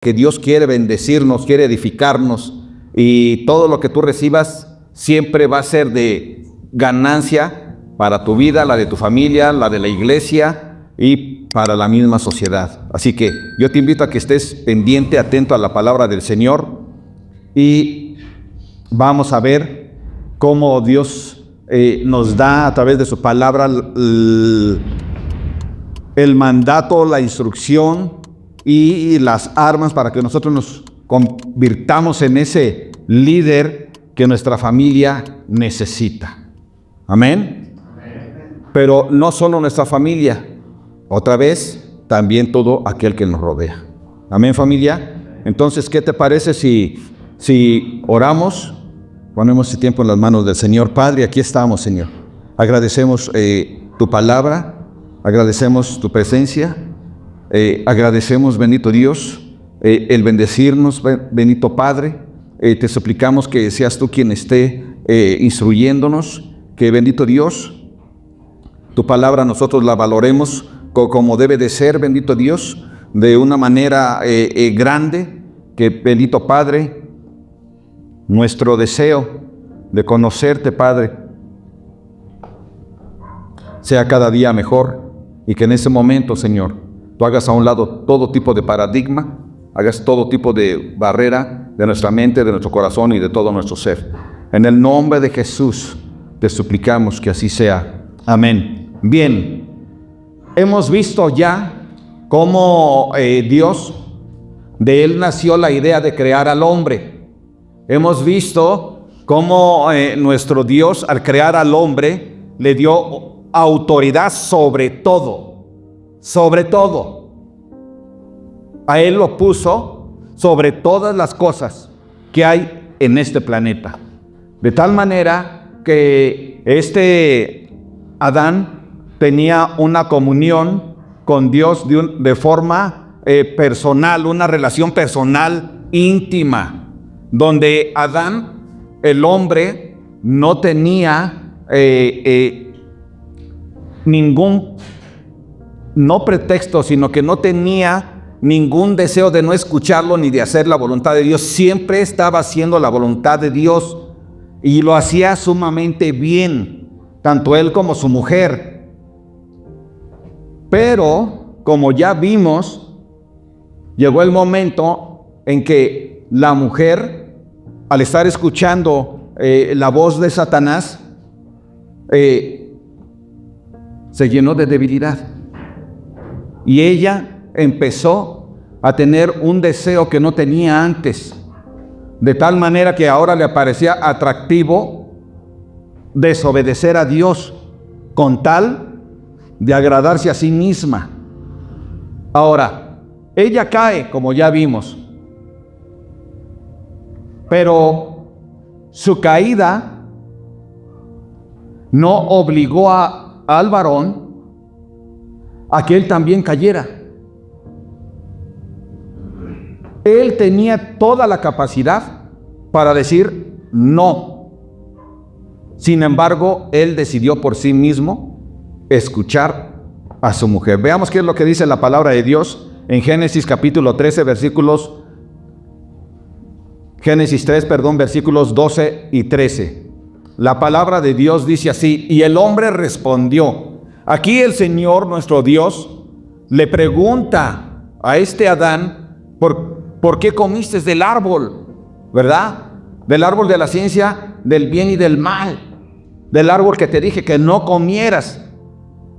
que Dios quiere bendecirnos, quiere edificarnos, y todo lo que tú recibas siempre va a ser de ganancia para tu vida, la de tu familia, la de la iglesia y para la misma sociedad. Así que yo te invito a que estés pendiente, atento a la palabra del Señor, y vamos a ver cómo Dios nos da a través de su palabra el mandato, la instrucción y las armas para que nosotros nos convirtamos en ese líder que nuestra familia necesita. Amén. Pero no solo nuestra familia, otra vez, también todo aquel que nos rodea. Amén, familia. Entonces, ¿qué te parece si oramos? Ponemos este tiempo en las manos del Señor. Padre, aquí estamos, Señor. Agradecemos tu palabra, agradecemos tu presencia, agradecemos, bendito Dios, el bendecirnos, bendito Padre. Te suplicamos que seas tú quien esté instruyéndonos, que, bendito Dios, tu palabra nosotros la valoremos como debe de ser, bendito Dios, de una manera grande, que, bendito Padre, nuestro deseo de conocerte, Padre, sea cada día mejor, y que en ese momento, Señor, tú hagas a un lado todo tipo de paradigma, hagas todo tipo de barrera de nuestra mente, de nuestro corazón y de todo nuestro ser. En el nombre de Jesús te suplicamos que así sea. Amén. Bien, hemos visto ya cómo Dios, de Él nació la idea de crear al hombre. Hemos visto cómo nuestro Dios, al crear al hombre, le dio autoridad sobre todo. Sobre todo. A Él lo puso sobre todas las cosas que hay en este planeta. De tal manera que Adán tenía una comunión con Dios de forma personal, una relación personal íntima, donde Adán, el hombre, no tenía no pretexto, sino que no tenía ningún deseo de no escucharlo ni de hacer la voluntad de Dios. Siempre estaba haciendo la voluntad de Dios y lo hacía sumamente bien, tanto él como su mujer. Pero, como ya vimos, llegó el momento en que la mujer, al estar escuchando la voz de Satanás, se llenó de debilidad. Y ella empezó a tener un deseo que no tenía antes, de tal manera que ahora le parecía atractivo desobedecer a Dios con tal de agradarse a sí misma. Ahora, ella cae, como ya vimos, pero su caída no obligó al varón a que él también cayera. Él tenía toda la capacidad para decir no. Sin embargo, él decidió por sí mismo escuchar a su mujer. Veamos qué es lo que dice la palabra de Dios en Génesis capítulo 13, versículos 12 y 13. La palabra de Dios dice así: y el hombre respondió. Aquí el Señor, nuestro Dios, le pregunta a Adán, ¿por qué comiste del árbol? ¿Verdad? Del árbol de la ciencia del bien y del mal. Del árbol que te dije que no comieras.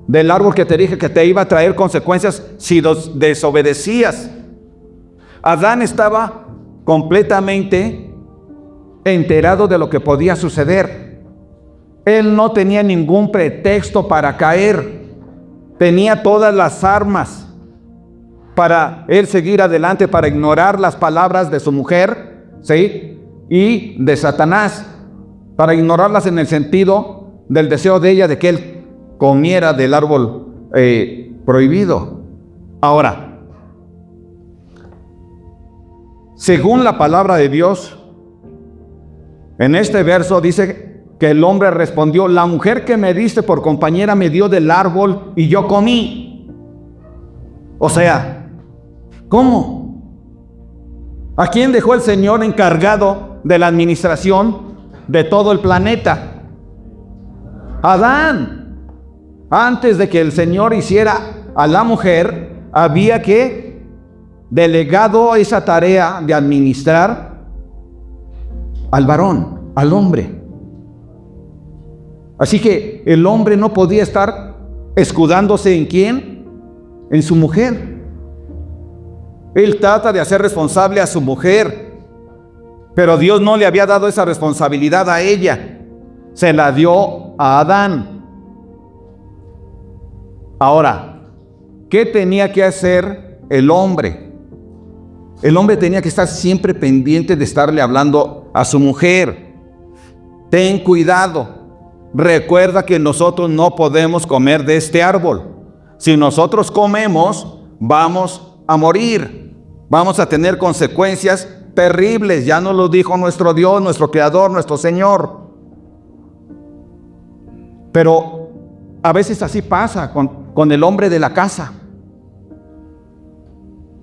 Del árbol que te dije que te iba a traer consecuencias si desobedecías. Adán estaba completamente enterado de lo que podía suceder. Él no tenía ningún pretexto para caer. Tenía todas las armas para él seguir adelante, para ignorar las palabras de su mujer, ¿sí?, y de Satanás, para ignorarlas en el sentido del deseo de ella de que él comiera del árbol prohibido. Ahora, según la palabra de Dios, en este verso dice que el hombre respondió: la mujer que me diste por compañera me dio del árbol y yo comí. O sea, ¿cómo? ¿A quién dejó el Señor encargado de la administración de todo el planeta? Adán. Antes de que el Señor hiciera a la mujer, había que delegado esa tarea de administrar al varón, al hombre. Así que el hombre no podía estar escudándose ¿en quién? En su mujer. Él trata de hacer responsable a su mujer, pero Dios no le había dado esa responsabilidad a ella, se la dio a Adán. Ahora, ¿qué tenía que hacer el hombre? El hombre tenía que estar siempre pendiente de estarle hablando a su mujer. Ten cuidado. Recuerda que nosotros no podemos comer de este árbol. Si nosotros comemos, vamos a morir. Vamos a tener consecuencias terribles. Ya nos lo dijo nuestro Dios, nuestro Creador, nuestro Señor. Pero a veces así pasa con el hombre de la casa.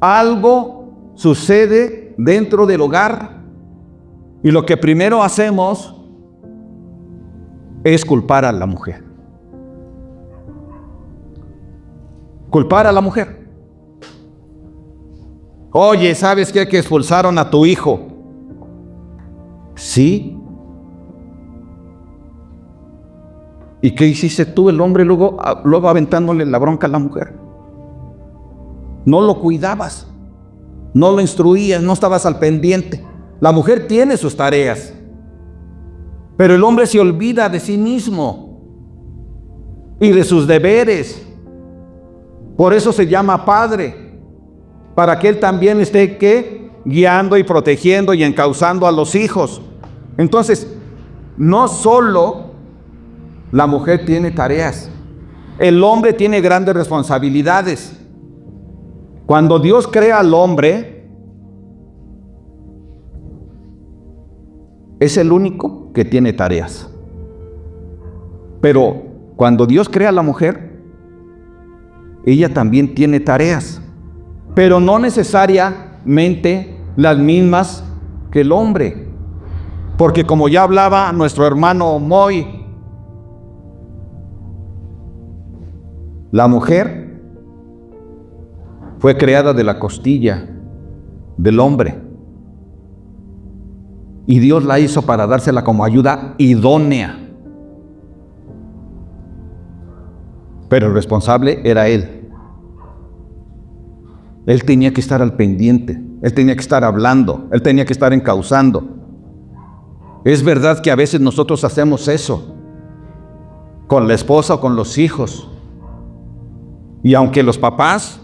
Algo sucede dentro del hogar y lo que primero hacemos es culpar a la mujer. Culpar a la mujer. Oye, ¿sabes qué? Que expulsaron a tu hijo. ¿Sí? ¿Y qué hiciste tú, el hombre, luego aventándole la bronca a la mujer? No lo cuidabas, no lo instruías, no estabas al pendiente. La mujer tiene sus tareas, pero el hombre se olvida de sí mismo y de sus deberes. Por eso se llama padre, para que él también esté ¿qué? Guiando y protegiendo y encauzando a los hijos. Entonces, no solo la mujer tiene tareas, el hombre tiene grandes responsabilidades. Cuando Dios crea al hombre, es el único que tiene tareas. Pero cuando Dios crea a la mujer, ella también tiene tareas, pero no necesariamente las mismas que el hombre. Porque como ya hablaba nuestro hermano Moy, la mujer fue creada de la costilla del hombre. Y Dios la hizo para dársela como ayuda idónea. Pero el responsable era él. Él tenía que estar al pendiente. Él tenía que estar hablando. Él tenía que estar encauzando. Es verdad que a veces nosotros hacemos eso con la esposa o con los hijos. Y aunque los papás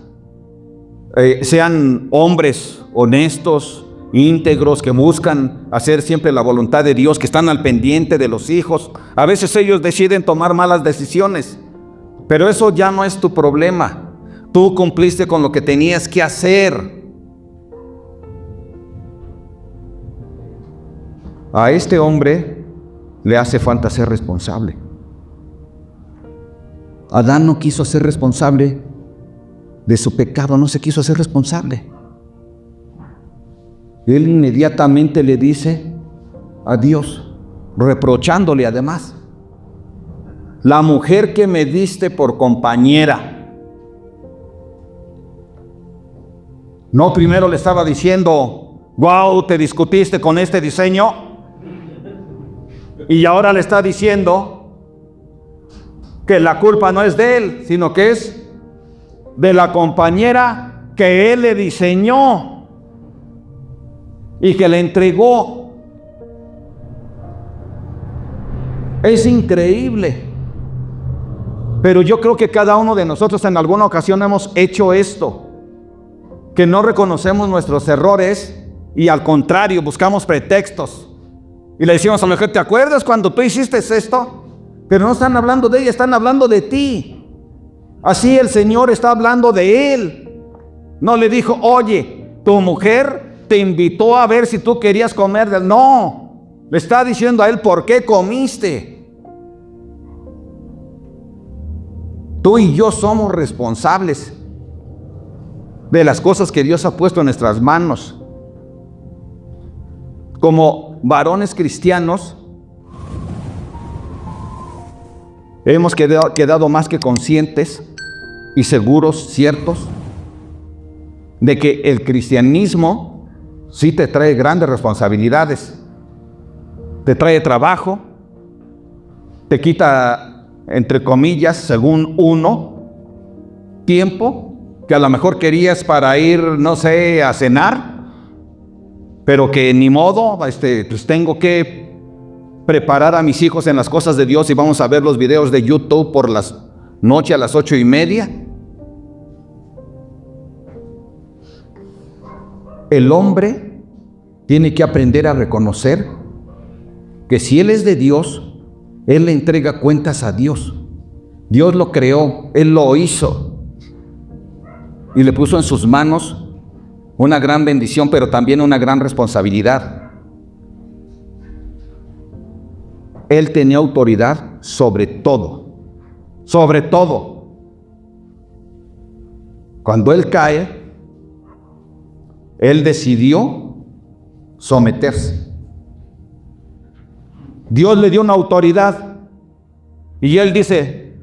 sean hombres honestos, íntegros, que buscan hacer siempre la voluntad de Dios, que están al pendiente de los hijos, a veces ellos deciden tomar malas decisiones, pero eso ya no es tu problema. Tú cumpliste con lo que tenías que hacer. A este hombre le hace falta ser responsable. Adán no quiso ser responsable de su pecado, no se quiso hacer responsable. Él inmediatamente le dice a Dios, reprochándole además: la mujer que me diste por compañera. No, primero le estaba diciendo, wow, te discutiste con este diseño. Y ahora le está diciendo que la culpa no es de él, sino que es de la compañera que él le diseñó y que le entregó. Es increíble. Pero yo creo que cada uno de nosotros en alguna ocasión hemos hecho esto, que no reconocemos nuestros errores y al contrario buscamos pretextos. Y le decimos a la mujer, ¿te acuerdas cuando tú hiciste esto? Pero no están hablando de ella, están hablando de ti. Así el Señor está hablando de él. No le dijo, oye, tu mujer te invitó a ver si tú querías comer del... No, le está diciendo a él, ¿por qué comiste? Tú y yo somos responsables de las cosas que Dios ha puesto en nuestras manos. como varones cristianos, hemos quedado más que conscientes y seguros, ciertos, de que el cristianismo sí te trae grandes responsabilidades. Te trae trabajo, te quita, entre comillas, según uno, tiempo que a lo mejor querías para ir, no sé, a cenar, pero que ni modo, pues tengo que preparar a mis hijos en las cosas de Dios y vamos a ver los videos de YouTube por las noches a las 8:30. El hombre tiene que aprender a reconocer que si él es de Dios, él le entrega cuentas a Dios. Dios lo creó, él lo hizo y le puso en sus manos una gran bendición, pero también una gran responsabilidad. Él tenía autoridad sobre todo, sobre todo. Cuando él cae, él decidió someterse. Dios le dio una autoridad y él dice: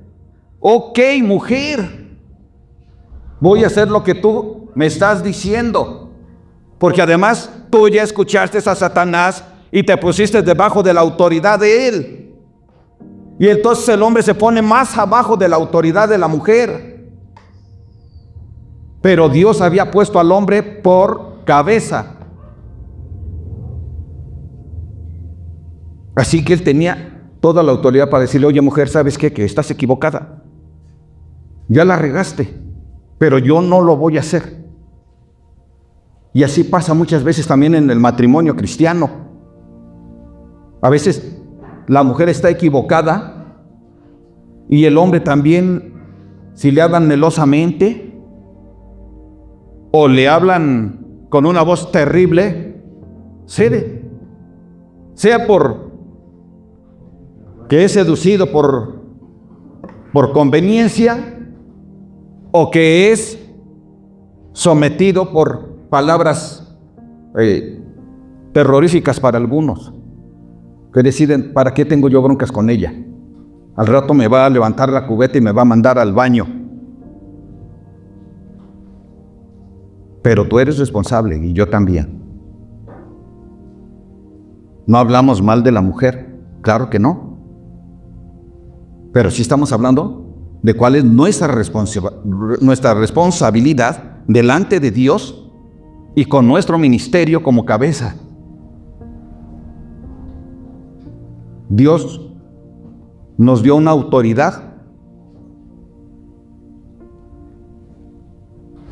ok, mujer, voy a hacer lo que tú me estás diciendo, porque además tú ya escuchaste a Satanás y te pusiste debajo de la autoridad de él. Y entonces el hombre se pone más abajo de la autoridad de la mujer. Pero Dios había puesto al hombre por cabeza. Así que él tenía toda la autoridad para decirle: oye, mujer, ¿sabes qué? Que estás equivocada. Ya la regaste, pero yo no lo voy a hacer. Y así pasa muchas veces también en el matrimonio cristiano. A veces la mujer está equivocada y el hombre también, si le hablan melosamente o le hablan con una voz terrible, cede. Sea por que es seducido por conveniencia o que es sometido por palabras terroríficas para algunos, que deciden: ¿para qué tengo yo broncas con ella? Al rato me va a levantar la cubeta y me va a mandar al baño. Pero tú eres responsable y yo también. No hablamos mal de la mujer, claro que no. Pero sí estamos hablando de cuál es nuestra responsabilidad delante de Dios y con nuestro ministerio como cabeza. Dios nos dio una autoridad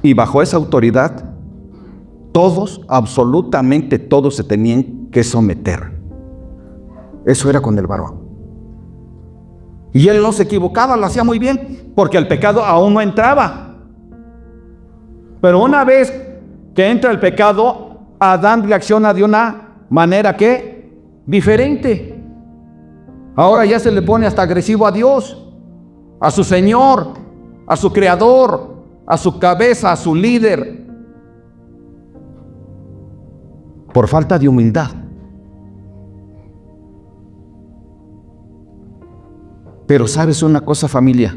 y bajo esa autoridad todos, absolutamente todos, se tenían que someter. Eso era con el varón. Y él no se equivocaba, lo hacía muy bien, porque el pecado aún no entraba. Pero una vez que entra el pecado, Adán reacciona de una manera que diferente. Ahora ya se le pone hasta agresivo a Dios, a su Señor, a su Creador, a su cabeza, a su líder, por falta de humildad. Pero ¿sabes una cosa, familia?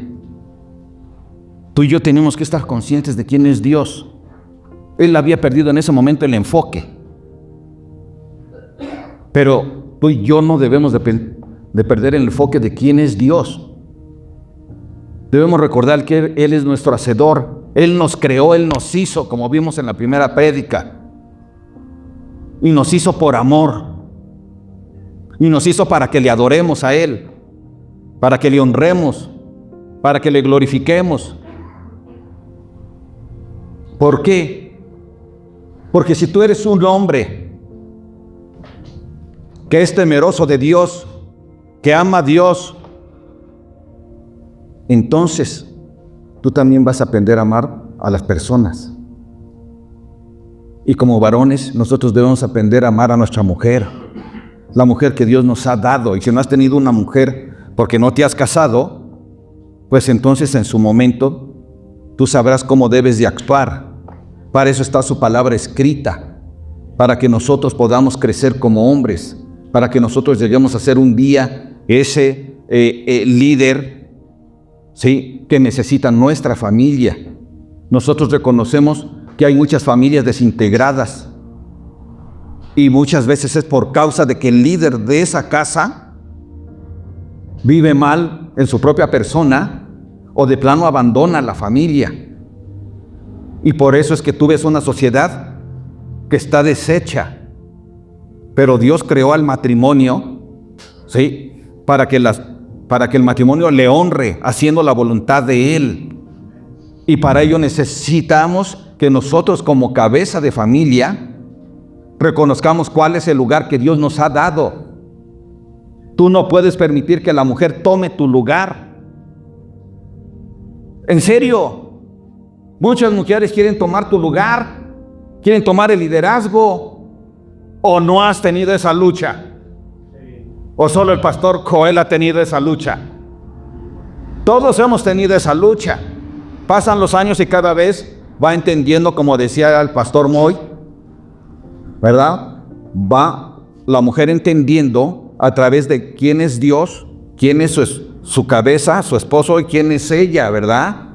Tú y yo tenemos que estar conscientes de quién es Dios. Él había perdido en ese momento el enfoque. Pero tú y yo no debemos de perder el enfoque de quién es Dios. Debemos recordar que Él es nuestro hacedor. Él nos creó, Él nos hizo, como vimos en la primera prédica. Y nos hizo por amor. Y nos hizo para que le adoremos a Él, para que le honremos, para que le glorifiquemos. ¿Por qué? Porque si tú eres un hombre que es temeroso de Dios, que ama a Dios, entonces tú también vas a aprender a amar a las personas. Y como varones, nosotros debemos aprender a amar a nuestra mujer, la mujer que Dios nos ha dado. Y si no has tenido una mujer porque no te has casado, pues entonces en su momento tú sabrás cómo debes de actuar. Para eso está su palabra escrita. para que nosotros podamos crecer como hombres, para que nosotros lleguemos a ser un día ese líder, ¿sí?, que necesita nuestra familia. Nosotros reconocemos que hay muchas familias desintegradas y muchas veces es por causa de que el líder de esa casa vive mal en su propia persona o de plano abandona la familia. Y por eso es que tú ves una sociedad que está deshecha. Pero Dios creó al matrimonio, ¿sí?, para que el matrimonio le honre haciendo la voluntad de Él. Y para ello necesitamos que nosotros como cabeza de familia reconozcamos cuál es el lugar que Dios nos ha dado. Tú no puedes permitir que la mujer tome tu lugar. En serio, muchas mujeres quieren tomar tu lugar, quieren tomar el liderazgo. ¿O no has tenido esa lucha? ¿O solo el pastor Joel ha tenido esa lucha? Todos hemos tenido esa lucha. Pasan los años y cada vez va entendiendo, como decía el pastor Moy, ¿verdad? Va la mujer entendiendo a través de quién es Dios, quién es su cabeza, su esposo, y quién es ella, ¿verdad?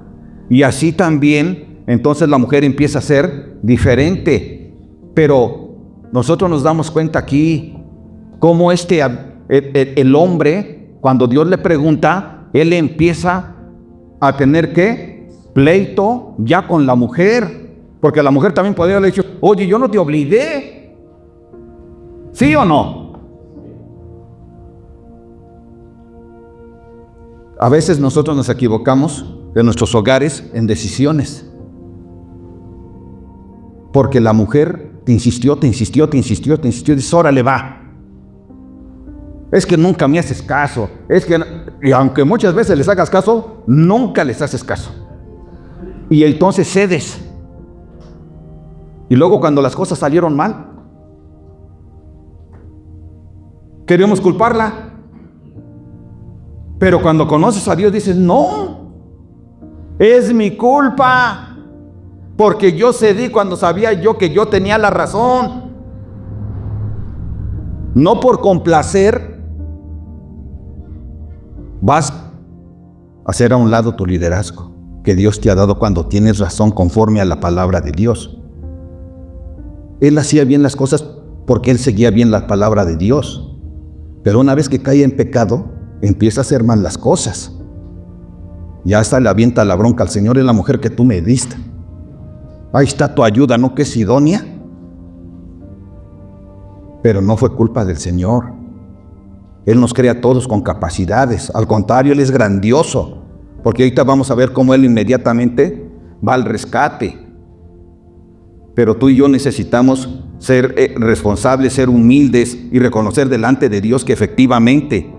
Y así también, entonces la mujer empieza a ser diferente. Pero nosotros nos damos cuenta aquí cómo el hombre, cuando Dios le pregunta, él empieza a tener ¿qué? Pleito ya con la mujer, porque la mujer también podría haberle dicho: oye, yo no te obligué, ¿sí o no? A veces nosotros nos equivocamos en nuestros hogares en decisiones, porque la mujer te insistió, dices: órale, va. Es que nunca me haces caso. Y aunque muchas veces les hagas caso, nunca les haces caso. Y entonces cedes. Y luego cuando las cosas salieron mal, queremos culparla. Pero cuando conoces a Dios dices: no, es mi culpa. Porque yo cedí cuando sabía yo que yo tenía la razón. No por complacer vas a hacer a un lado tu liderazgo que Dios te ha dado cuando tienes razón conforme a la palabra de Dios. Él hacía bien las cosas porque él seguía bien la palabra de Dios. Pero una vez que cae en pecado, empieza a hacer mal las cosas. Ya hasta le avienta la bronca al Señor: es la mujer que tú me diste. Ahí está tu ayuda, ¿no que es idónea? Pero no fue culpa del Señor. Él nos crea a todos con capacidades. Al contrario, Él es grandioso. Porque ahorita vamos a ver cómo Él inmediatamente va al rescate. Pero tú y yo necesitamos ser responsables, ser humildes y reconocer delante de Dios que efectivamente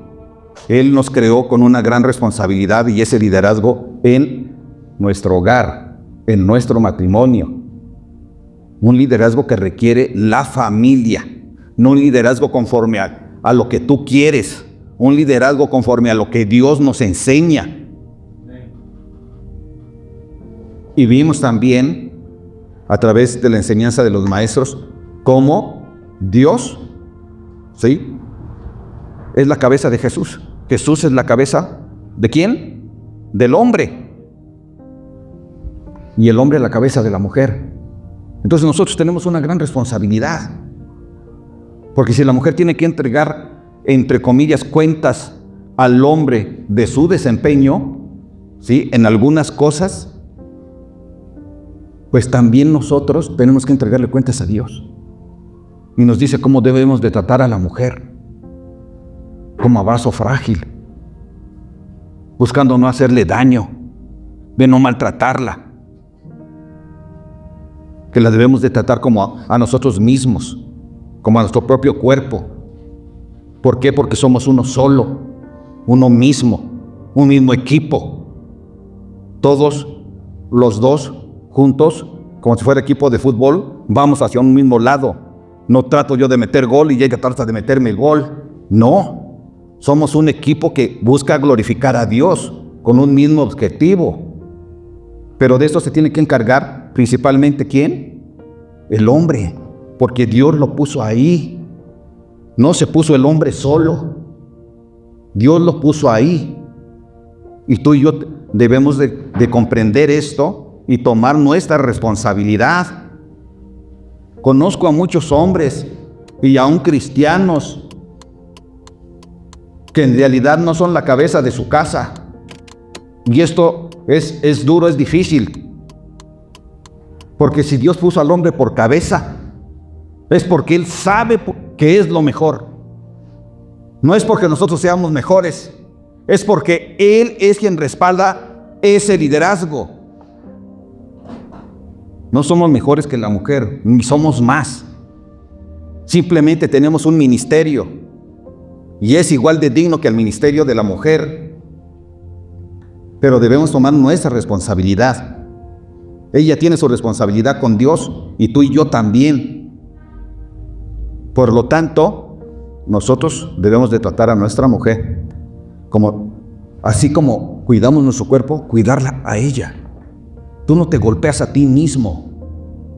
Él nos creó con una gran responsabilidad, y ese liderazgo en nuestro hogar, en nuestro matrimonio. Un liderazgo que requiere la familia, no un liderazgo conforme a lo que tú quieres, un liderazgo conforme a lo que Dios nos enseña. Y vimos también a través de la enseñanza de los maestros cómo Dios, ¿sí?, es la cabeza de Jesús. Jesús es la cabeza ¿de quién? Del hombre. Y el hombre es la cabeza de la mujer. Entonces nosotros tenemos una gran responsabilidad. Porque si la mujer tiene que entregar, entre comillas, cuentas al hombre de su desempeño, ¿sí?, en algunas cosas, pues también nosotros tenemos que entregarle cuentas a Dios. Y nos dice cómo debemos de tratar a la mujer, como abrazo frágil, buscando no hacerle daño, de no maltratarla, que la debemos de tratar como a nosotros mismos, como a nuestro propio cuerpo. ¿Por qué? Porque somos uno solo, uno mismo, un mismo equipo. Todos los dos juntos, como si fuera equipo de fútbol, vamos hacia un mismo lado. No trato yo de meter gol y ella trata de meterme el gol. No, somos un equipo que busca glorificar a Dios con un mismo objetivo. Pero de esto se tiene que encargar principalmente ¿quién? El hombre. porque Dios lo puso ahí. No se puso el hombre solo. Dios lo puso ahí. Y tú y yo debemos de comprender esto y tomar nuestra responsabilidad. Conozco a muchos hombres y aún cristianos que en realidad no son la cabeza de su casa. Y esto es duro, es difícil. Porque si Dios puso al hombre por cabeza, es porque Él sabe que es lo mejor. No es porque nosotros seamos mejores, es porque Él es quien respalda ese liderazgo. No somos mejores que la mujer, ni somos más. Simplemente tenemos un ministerio y es igual de digno que el ministerio de la mujer. Pero debemos tomar nuestra responsabilidad. Ella tiene su responsabilidad con Dios y tú y yo también. Por lo tanto, nosotros debemos de tratar a nuestra mujer así como cuidamos nuestro cuerpo, cuidarla a ella. Tú no te golpeas a ti mismo,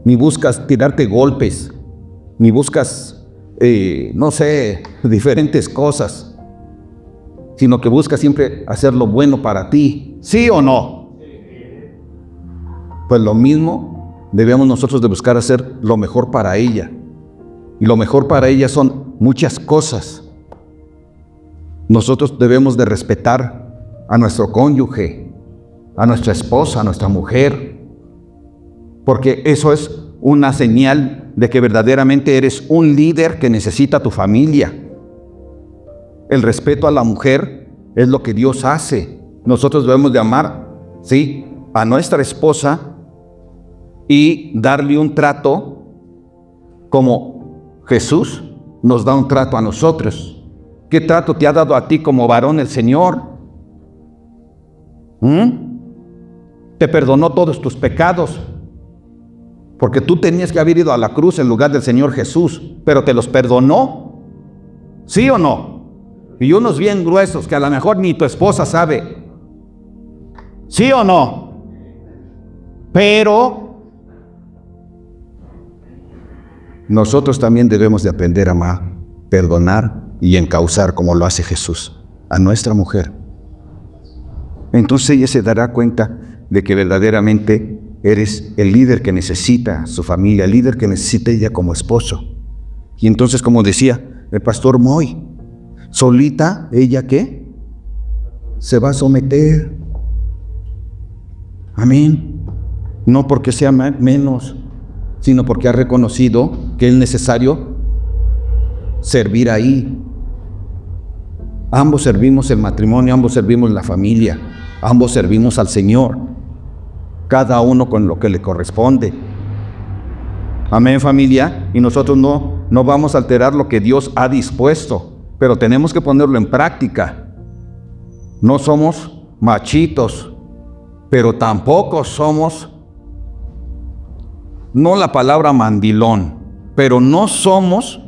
ni buscas tirarte golpes, ni buscas, diferentes cosas, sino que buscas siempre hacer lo bueno para ti. ¿Sí o no? Pues lo mismo debemos nosotros de buscar hacer lo mejor para ella. Y lo mejor para ella son muchas cosas. Nosotros debemos de respetar a nuestro cónyuge, a nuestra esposa, a nuestra mujer, porque eso es una señal de que verdaderamente eres un líder que necesita tu familia. El respeto a la mujer es lo que Dios hace. Nosotros debemos de amar, ¿sí?, a nuestra esposa y darle un trato como Jesús nos da un trato a nosotros. ¿Qué trato te ha dado a ti como varón el Señor? Te perdonó todos tus pecados, porque tú tenías que haber ido a la cruz en lugar del Señor Jesús, pero te los perdonó. ¿Sí o no? Y unos bien gruesos que a lo mejor ni tu esposa sabe. ¿Sí o no? Pero nosotros también debemos de aprender a amar, perdonar y encauzar como lo hace Jesús a nuestra mujer. Entonces ella se dará cuenta de que verdaderamente eres el líder que necesita su familia, el líder que necesita ella como esposo. Y entonces, como decía el pastor Moy, solita, ¿ella qué? Se va a someter. Amén. No porque sea menos, sino porque ha reconocido que es necesario servir ahí. Ambos servimos el matrimonio, ambos servimos la familia, ambos servimos al Señor, cada uno con lo que le corresponde. Amén, familia. Y nosotros no vamos a alterar lo que Dios ha dispuesto, pero tenemos que ponerlo en práctica. No somos machitos, pero tampoco somos, no la palabra mandilón, pero no somos.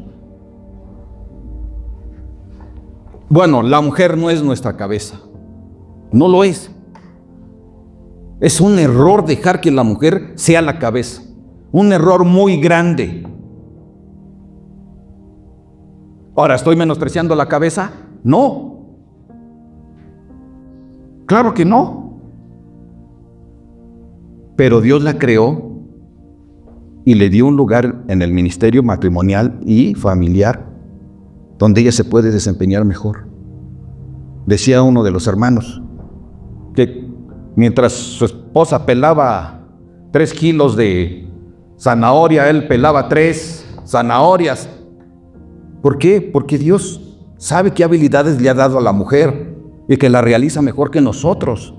Bueno, la mujer no es nuestra cabeza. No lo es. Es un error dejar que la mujer sea la cabeza. Un error muy grande. Ahora, ¿estoy menospreciando la cabeza? No. Claro que no. Pero Dios la creó y le dio un lugar en el ministerio matrimonial y familiar donde ella se puede desempeñar mejor. Decía uno de los hermanos que mientras su esposa pelaba 3 kilos de zanahoria, él pelaba 3 zanahorias. ¿Por qué? Porque Dios sabe qué habilidades le ha dado a la mujer y que la realiza mejor que nosotros.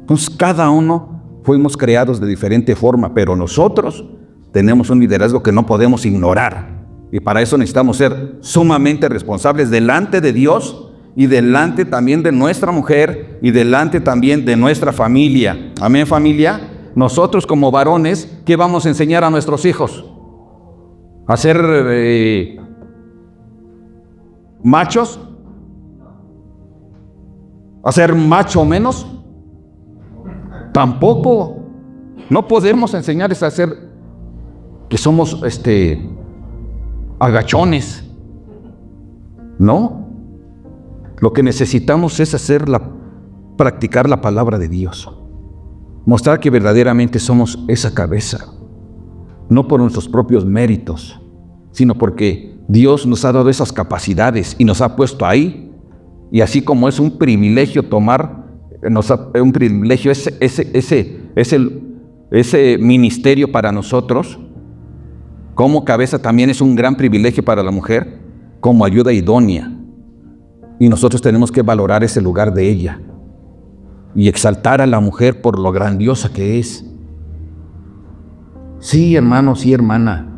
Entonces cada uno fuimos creados de diferente forma, pero nosotros tenemos un liderazgo que no podemos ignorar. Y para eso necesitamos ser sumamente responsables delante de Dios y delante también de nuestra mujer y delante también de nuestra familia. Amén, familia. Nosotros como varones, ¿qué vamos a enseñar a nuestros hijos? ¿A ser machos? ¿A ser macho menos? Tampoco. No podemos enseñarles a ser que somos agachones. No. Lo que necesitamos es practicar la palabra de Dios. Mostrar que verdaderamente somos esa cabeza. No por nuestros propios méritos, sino porque Dios nos ha dado esas capacidades y nos ha puesto ahí. Y así como es un privilegio un privilegio ese ministerio para nosotros, como cabeza también es un gran privilegio para la mujer, como ayuda idónea. Y nosotros tenemos que valorar ese lugar de ella y exaltar a la mujer por lo grandiosa que es. Sí, hermano, sí, hermana.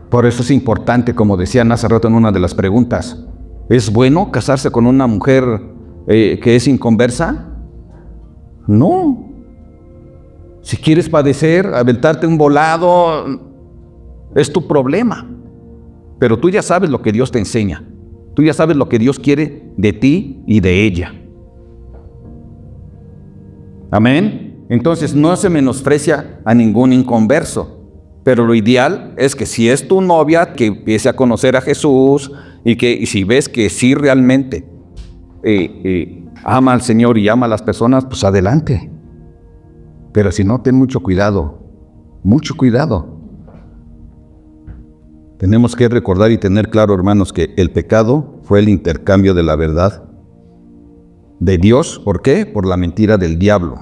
Por eso es importante, como decía hace rato en una de las preguntas, ¿es bueno casarse con una mujer que es inconversa? No. Si quieres padecer, aventarte un volado, es tu problema. Pero tú ya sabes lo que Dios te enseña. Tú ya sabes lo que Dios quiere de ti y de ella. Amén. Entonces no se menosprecia a ningún inconverso. Pero lo ideal es que si es tu novia, que empiece a conocer a Jesús y si ves que sí realmente ama al Señor y ama a las personas, pues adelante. Pero si no, ten mucho cuidado. Mucho cuidado. Tenemos que recordar y tener claro, hermanos, que el pecado fue el intercambio de la verdad de Dios. ¿Por qué? Por la mentira del diablo.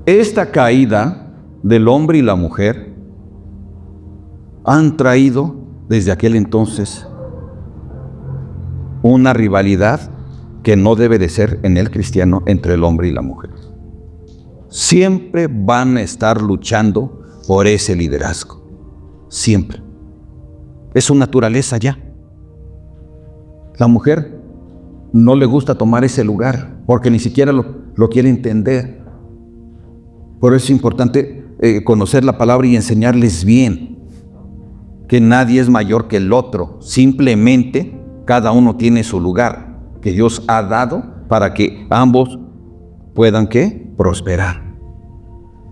Esta caída del hombre y la mujer han traído desde aquel entonces una rivalidad que no debe de ser en el cristiano entre el hombre y la mujer. Siempre van a estar luchando por ese liderazgo. Siempre. Es su naturaleza ya. La mujer no le gusta tomar ese lugar porque ni siquiera lo quiere entender. Por eso es importante conocer la palabra y enseñarles bien que nadie es mayor que el otro. Simplemente cada uno tiene su lugar que Dios ha dado para que ambos puedan ¿qué? Prosperar.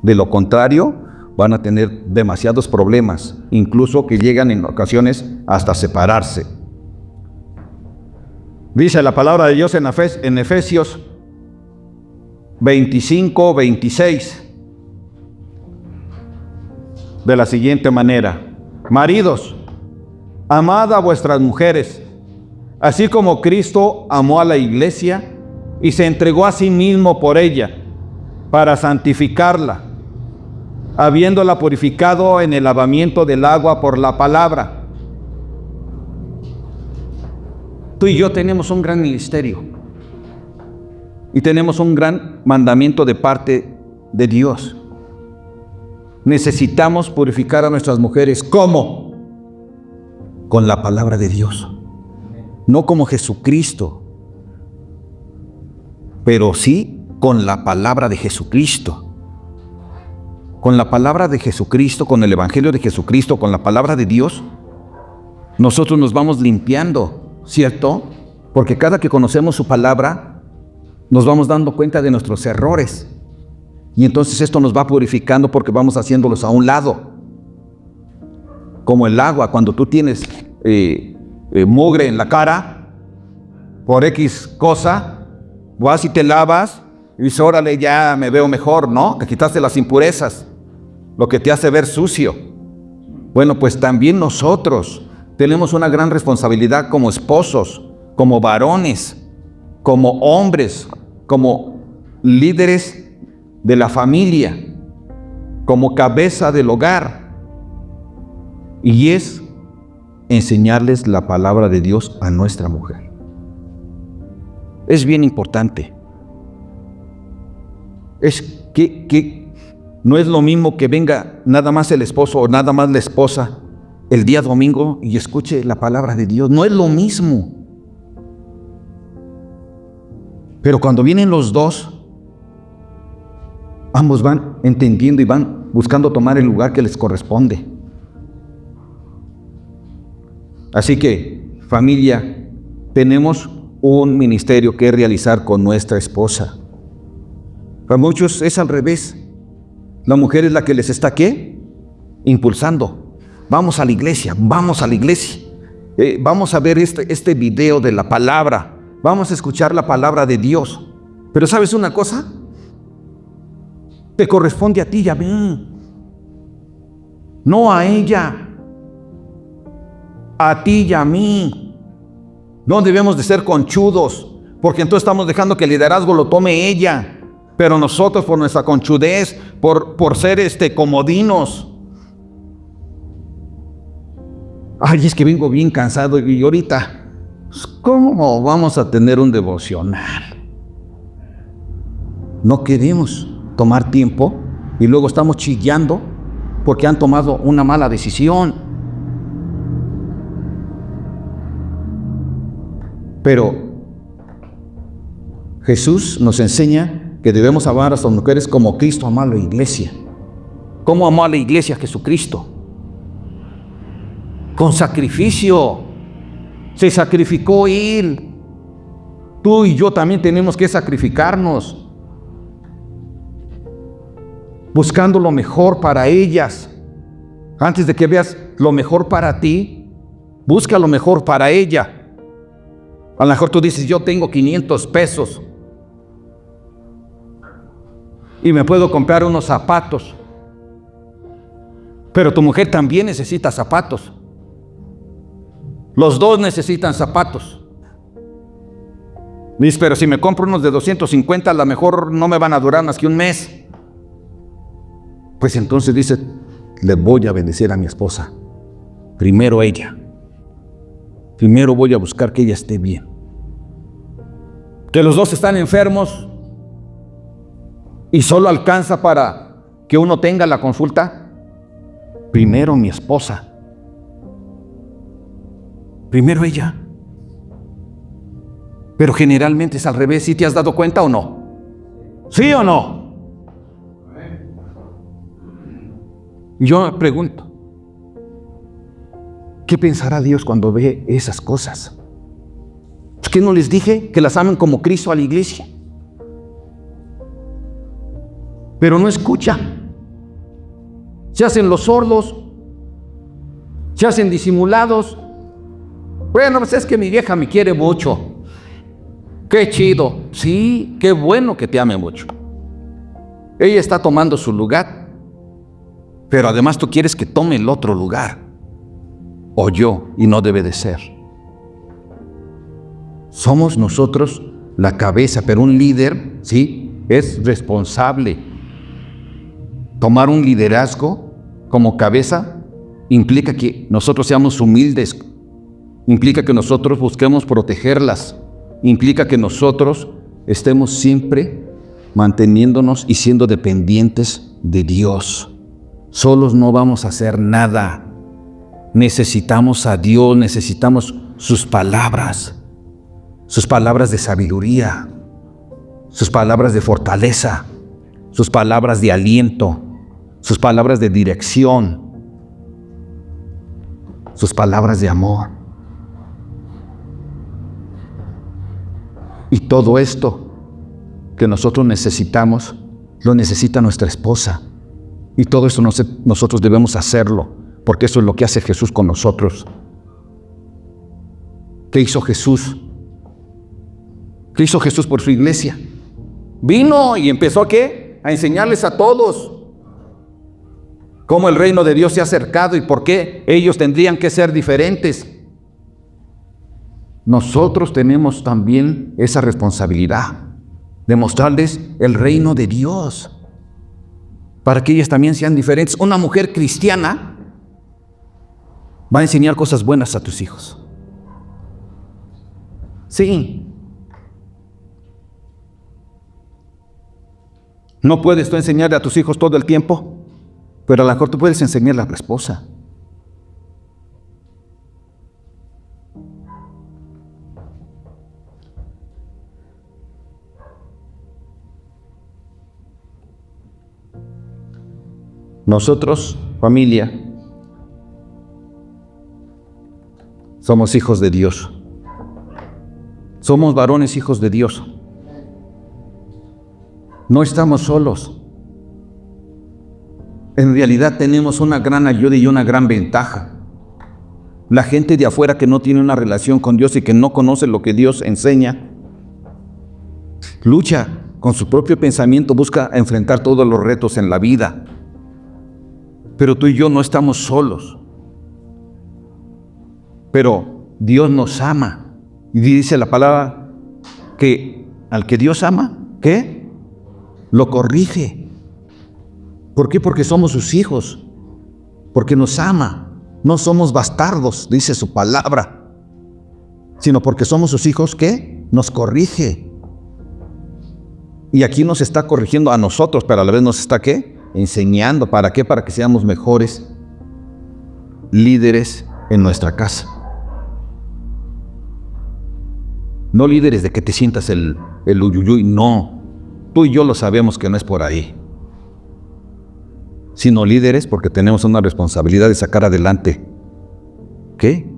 De lo contrario, van a tener demasiados problemas, incluso que llegan en ocasiones hasta separarse. Dice la palabra de Dios en Efesios 25, 26, de la siguiente manera: maridos, amad a vuestras mujeres, así como Cristo amó a la iglesia y se entregó a sí mismo por ella, para santificarla, habiéndola purificado en el lavamiento del agua por la palabra. Tú y yo tenemos un gran ministerio y tenemos un gran mandamiento de parte de Dios. Necesitamos purificar a nuestras mujeres. ¿Cómo? Con la palabra de Dios. No como Jesucristo, pero sí con la palabra de Jesucristo. Con la palabra de Jesucristo, con el Evangelio de Jesucristo, con la palabra de Dios, nosotros nos vamos limpiando, ¿cierto? Porque cada que conocemos su palabra, nos vamos dando cuenta de nuestros errores. Y entonces esto nos va purificando porque vamos haciéndolos a un lado. Como el agua, cuando tú tienes mugre en la cara, por X cosa, vas y te lavas, y dices, órale, ya me veo mejor, ¿no? Que quitaste las impurezas, lo que te hace ver sucio. Bueno, pues también nosotros tenemos una gran responsabilidad como esposos, como varones, como hombres, como líderes de la familia, como cabeza del hogar. Y es enseñarles la palabra de Dios a nuestra mujer. Es bien importante. Es que no es lo mismo que venga nada más el esposo o nada más la esposa el día domingo y escuche la palabra de Dios. No es lo mismo. Pero cuando vienen los dos, ambos van entendiendo y van buscando tomar el lugar que les corresponde. Así que, familia, tenemos un ministerio que realizar con nuestra esposa. Para muchos es al revés. La mujer es la que les está ¿qué? impulsando. Vamos a la iglesia, vamos a la iglesia. Vamos a ver este video de la palabra. Vamos a escuchar la palabra de Dios. Pero ¿sabes una cosa? Te corresponde a ti y a mí. No a ella. A ti y a mí. No debemos de ser conchudos, porque entonces estamos dejando que el liderazgo lo tome ella. Pero nosotros, por nuestra conchudez, por ser comodinos. Ay, es que vengo bien cansado y ahorita, ¿cómo vamos a tener un devocional? No queremos tomar tiempo y luego estamos chillando porque han tomado una mala decisión. Pero Jesús nos enseña que debemos amar a las mujeres como Cristo amó a la iglesia. ¿Cómo amó a la iglesia Jesucristo? Con sacrificio. Se sacrificó Él. Tú y yo también tenemos que sacrificarnos, buscando lo mejor para ellas. Antes de que veas lo mejor para ti, busca lo mejor para ella. A lo mejor tú dices, yo tengo 500 pesos y me puedo comprar unos zapatos. Pero tu mujer también necesita zapatos. Los dos necesitan zapatos. Dices, pero si me compro unos de 250, a lo mejor no me van a durar más que un mes. Pues entonces dice, le voy a bendecir a mi esposa. Primero ella. Primero voy a buscar que ella esté bien. Que los dos están enfermos y solo alcanza para que uno tenga la consulta. Primero mi esposa. Primero ella. Pero generalmente es al revés. ¿Sí te has dado cuenta o no? ¿Sí o no? Yo me pregunto, ¿qué pensará Dios cuando ve esas cosas? ¿Es que no les dije que las amen como Cristo a la iglesia? Pero no escucha. Se hacen los sordos. Se hacen disimulados. Bueno, pues es que mi vieja me quiere mucho. Qué chido. Sí, qué bueno que te ame mucho. Ella está tomando su lugar. Pero además tú quieres que tome el otro lugar. O yo, y no debe de ser. Somos nosotros la cabeza, pero un líder, sí, es responsable. Tomar un liderazgo como cabeza implica que nosotros seamos humildes, implica que nosotros busquemos protegerlas, implica que nosotros estemos siempre manteniéndonos y siendo dependientes de Dios. Solos no vamos a hacer nada. Necesitamos a Dios, necesitamos sus palabras de sabiduría, sus palabras de fortaleza, sus palabras de aliento, sus palabras de dirección, sus palabras de amor. Y todo esto que nosotros necesitamos, lo necesita nuestra esposa. Y todo eso nosotros debemos hacerlo, porque eso es lo que hace Jesús con nosotros. ¿Qué hizo Jesús? ¿Qué hizo Jesús por su iglesia? Vino y empezó ¿a qué? A enseñarles a todos cómo el reino de Dios se ha acercado y por qué ellos tendrían que ser diferentes. Nosotros tenemos también esa responsabilidad de mostrarles el reino de Dios, para que ellas también sean diferentes. Una mujer cristiana va a enseñar cosas buenas a tus hijos. Sí. No puedes tú enseñarle a tus hijos todo el tiempo, pero a lo mejor tú puedes enseñarle a la esposa. Nosotros, familia, somos hijos de Dios. Somos varones hijos de Dios. No estamos solos. en realidad tenemos una gran ayuda y una gran ventaja. La gente de afuera que no tiene una relación con Dios y que no conoce lo que Dios enseña, lucha con su propio pensamiento, busca enfrentar todos los retos en la vida. Pero tú y yo no estamos solos. Pero Dios nos ama. Y dice la palabra que al que Dios ama, ¿qué? Lo corrige. ¿Por qué? Porque somos sus hijos. Porque nos ama. No somos bastardos, dice su palabra. Sino porque somos sus hijos, ¿qué? Nos corrige. Y aquí nos está corrigiendo a nosotros, pero a la vez nos está, ¿qué? Enseñando. ¿Para qué? Para que seamos mejores líderes en nuestra casa. No líderes de que te sientas el uyuyuy, no. Tú y yo lo sabemos que no es por ahí. Sino líderes porque tenemos una responsabilidad de sacar adelante, ¿qué?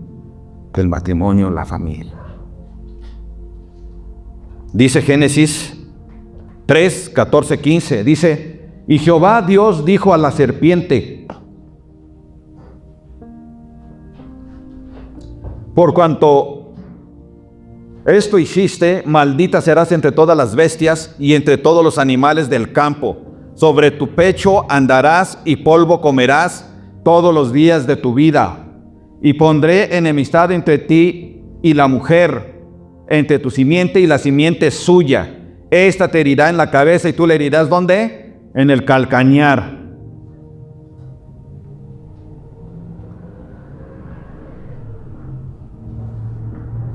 El matrimonio, la familia. Dice Génesis 3, 14, 15, dice, y Jehová Dios dijo a la serpiente, por cuanto esto hiciste, maldita serás entre todas las bestias y entre todos los animales del campo. Sobre tu pecho andarás y polvo comerás todos los días de tu vida. Y pondré enemistad entre ti y la mujer, entre tu simiente y la simiente suya. Esta te herirá en la cabeza y tú le herirás, ¿dónde? En el calcañar.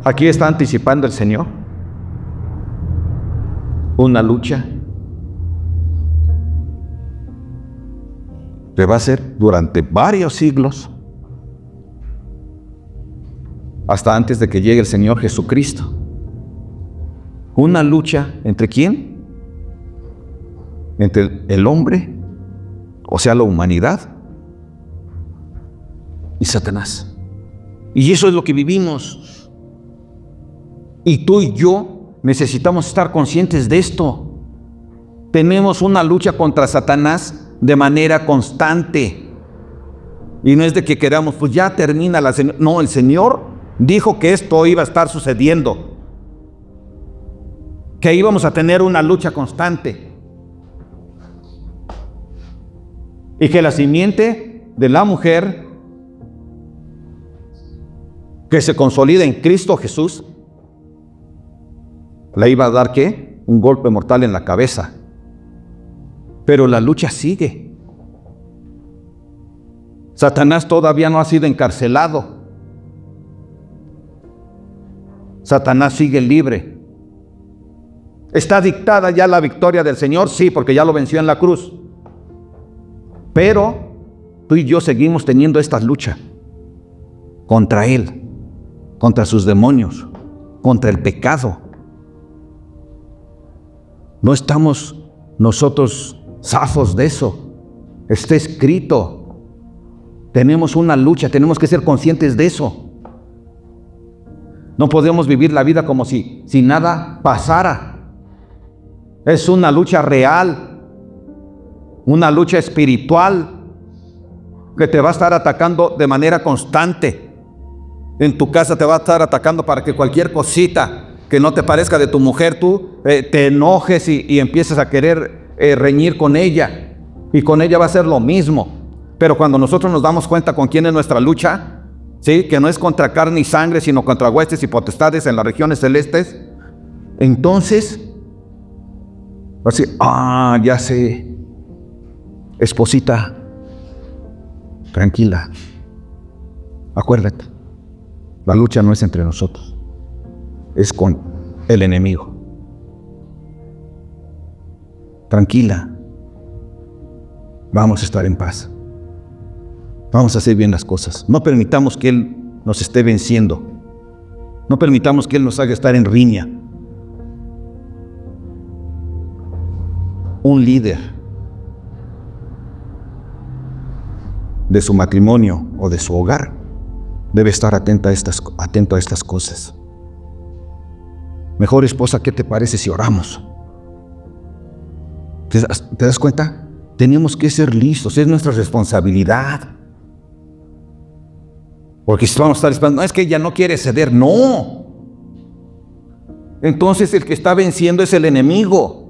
Aquí está anticipando el Señor una lucha que va a ser durante varios siglos, hasta antes de que llegue el Señor Jesucristo. Una lucha ¿entre quién? Entre el hombre, o sea, la humanidad, y Satanás. Y eso es lo que vivimos. Y tú y yo necesitamos estar conscientes de esto. Tenemos una lucha contra Satanás de manera constante. Y no es de que queramos, pues ya termina la... No, el Señor dijo que esto iba a estar sucediendo. Que íbamos a tener una lucha constante. Y que la simiente de la mujer que se consolida en Cristo Jesús le iba a dar, ¿qué? Un golpe mortal en la cabeza. Pero la lucha sigue. Satanás todavía no ha sido encarcelado. Satanás sigue libre. ¿Está dictada ya la victoria del Señor? Sí, porque ya lo venció en la cruz. Pero tú y yo seguimos teniendo esta lucha contra Él, contra sus demonios, contra el pecado. No estamos nosotros zafos de eso. Está escrito. Tenemos una lucha, tenemos que ser conscientes de eso. No podemos vivir la vida como si nada pasara. Es una lucha real, una lucha espiritual que te va a estar atacando de manera constante. En tu casa te va a estar atacando para que cualquier cosita que no te parezca de tu mujer, tú te enojes y empieces a querer reñir con ella. Y con ella va a ser lo mismo. Pero cuando nosotros nos damos cuenta con quién es nuestra lucha, ¿sí? Que no es contra carne y sangre, sino contra huestes y potestades en las regiones celestes, entonces, así, ya sé, esposita, tranquila, acuérdate, la lucha no es entre nosotros. Es con el enemigo. Tranquila. Vamos a estar en paz. Vamos a hacer bien las cosas. No permitamos que Él nos esté venciendo. No permitamos que Él nos haga estar en riña. Un líder de su matrimonio o de su hogar debe estar atento a estas cosas. Mejor esposa, ¿qué te parece si oramos? ¿Te das cuenta? tenemos que ser listos, es nuestra responsabilidad. Porque si vamos a estar esperando, no, es que ella no quiere ceder, no. Entonces el que está venciendo es el enemigo.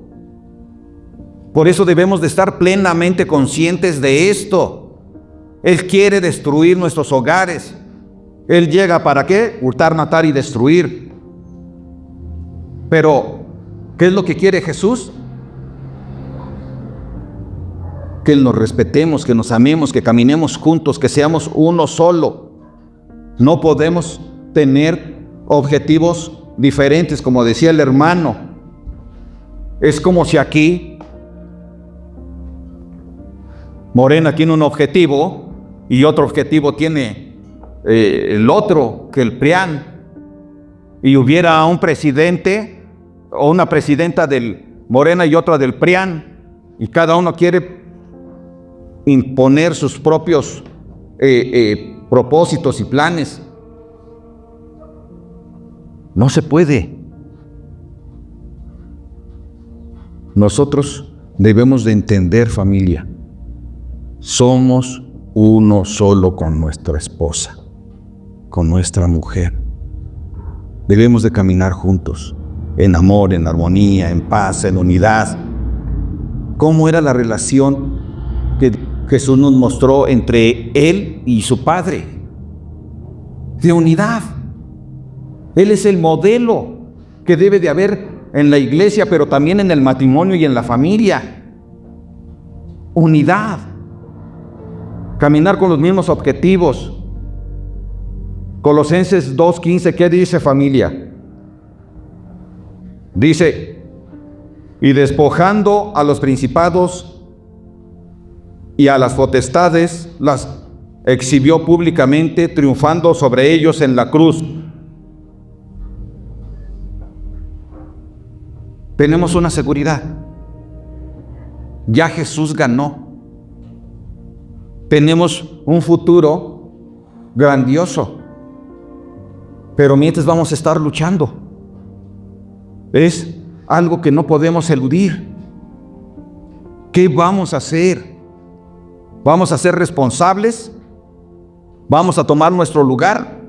Por eso debemos de estar plenamente conscientes de esto. Él quiere destruir nuestros hogares. Él llega ¿para qué? Hurtar, matar y destruir. Pero, ¿qué es lo que quiere Jesús? Que nos respetemos, que nos amemos, que caminemos juntos, que seamos uno solo. No podemos tener objetivos diferentes, como decía el hermano. Es como si aquí Morena tiene un objetivo y otro objetivo tiene el otro, que el PRIAN, y hubiera un presidente o una presidenta del Morena y otra del PRIAN, y cada uno quiere imponer sus propios propósitos y planes. No se puede. Nosotros debemos de entender, familia, somos uno solo con nuestra esposa, con nuestra mujer. Debemos de caminar juntos, en amor, en armonía, en paz, en unidad. ¿Cómo era la relación que Jesús nos mostró entre Él y su Padre? De unidad. Él es el modelo que debe de haber en la iglesia, pero también en el matrimonio y en la familia. Unidad. Caminar con los mismos objetivos. Colosenses 2:15, ¿qué dice, familia? Dice, y despojando a los principados y a las potestades, las exhibió públicamente, triunfando sobre ellos en la cruz. Tenemos una seguridad. Ya Jesús ganó. Tenemos un futuro grandioso. Pero mientras vamos a estar luchando. Es algo que no podemos eludir. ¿Qué vamos a hacer? ¿Vamos a ser responsables? ¿Vamos a tomar nuestro lugar?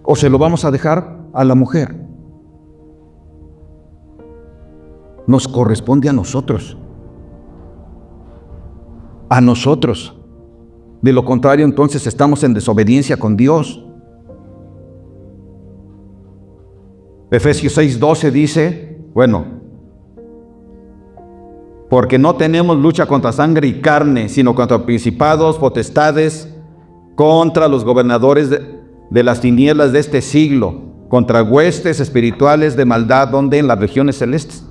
¿O se lo vamos a dejar a la mujer? Nos corresponde a nosotros. A nosotros. De lo contrario, entonces estamos en desobediencia con Dios. Efesios 6:12 dice, porque no tenemos lucha contra sangre y carne, sino contra principados, potestades, contra los gobernadores de las tinieblas de este siglo, contra huestes espirituales de maldad, donde en las regiones celestes.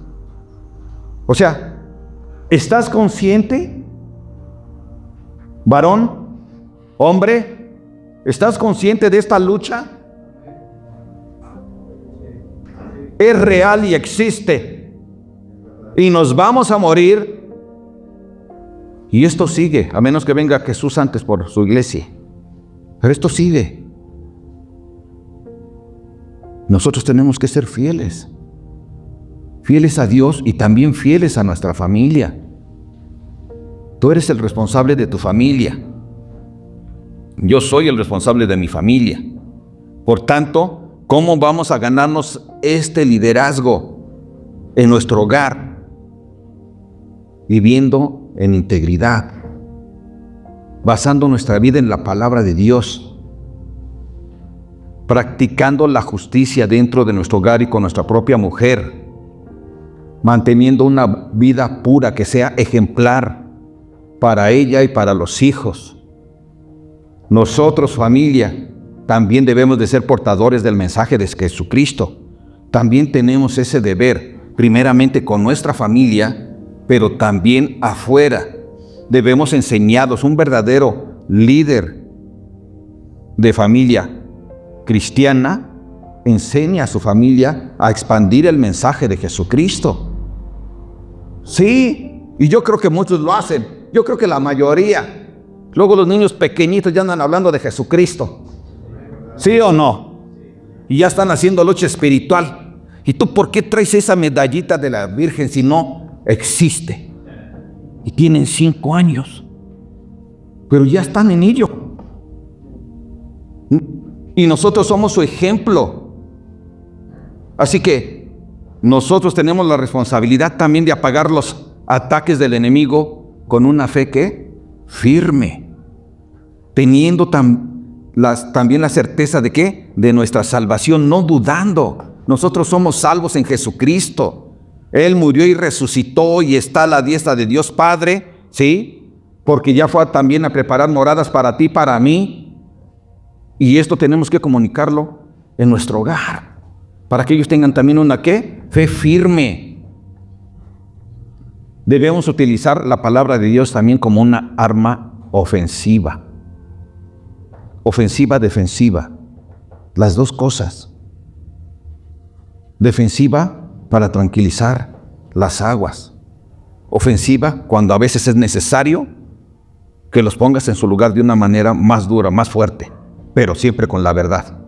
O sea, ¿estás consciente? Varón, hombre, ¿estás consciente de esta lucha? Es real y existe. Y nos vamos a morir. Y esto sigue, a menos que venga Jesús antes por su iglesia. Pero esto sigue. Nosotros tenemos que ser fieles. Fieles a Dios y también fieles a nuestra familia. Tú eres el responsable de tu familia. Yo soy el responsable de mi familia. Por tanto, ¿cómo vamos a ganarnos este liderazgo en nuestro hogar? Viviendo en integridad, basando nuestra vida en la palabra de Dios, practicando la justicia dentro de nuestro hogar y con nuestra propia mujer, manteniendo una vida pura que sea ejemplar para ella y para los hijos. Nosotros, familia, también debemos de ser portadores del mensaje de Jesucristo. También tenemos ese deber, primeramente con nuestra familia, pero también afuera. Debemos enseñarlos. Un verdadero líder de familia cristiana enseña a su familia a expandir el mensaje de Jesucristo. Sí, y yo creo que muchos lo hacen. Yo creo que la mayoría. Luego los niños pequeñitos ya andan hablando de Jesucristo. ¿Sí o no? Y ya están haciendo lucha espiritual. ¿Y tú por qué traes esa medallita de la Virgen si no existe. Y tienen 5 años. Pero ya están en ello. Y nosotros somos su ejemplo. Así que nosotros tenemos la responsabilidad también de apagar los ataques del enemigo con una fe que firme, teniendo también la certeza de ¿qué? De nuestra salvación, no dudando. Nosotros somos salvos en Jesucristo. Él murió y resucitó y está a la diestra de Dios Padre, ¿sí? Porque ya fue también a preparar moradas para ti, para mí. Y esto tenemos que comunicarlo en nuestro hogar, para que ellos tengan también una ¿qué? Fe firme. Debemos utilizar la palabra de Dios también como una arma ofensiva. Ofensiva, defensiva. Las dos cosas. Defensiva para tranquilizar las aguas. Ofensiva cuando a veces es necesario que los pongas en su lugar de una manera más dura, más fuerte, pero siempre con la verdad.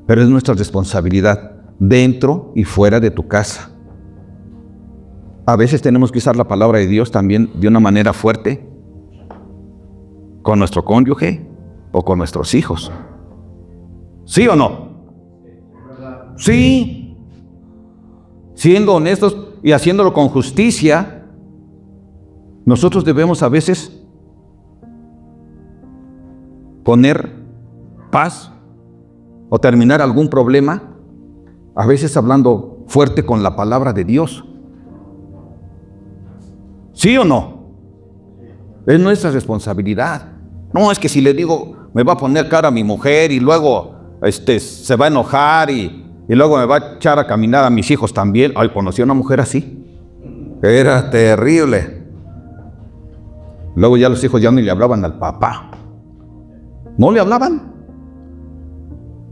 Pero es nuestra responsabilidad dentro y fuera de tu casa. A veces tenemos que usar la palabra de Dios también de una manera fuerte con nuestro cónyuge o con nuestros hijos. ¿Sí o no? Sí. Siendo honestos y haciéndolo con justicia, nosotros debemos a veces poner paz o terminar algún problema, a veces hablando fuerte con la palabra de Dios. ¿Sí o no? Es nuestra responsabilidad. No es que si le digo, me va a poner cara a mi mujer y luego se va a enojar y luego me va a echar a caminar a mis hijos también. Ay, conocí a una mujer así. Era terrible. Luego ya los hijos ya no le hablaban al papá. No le hablaban.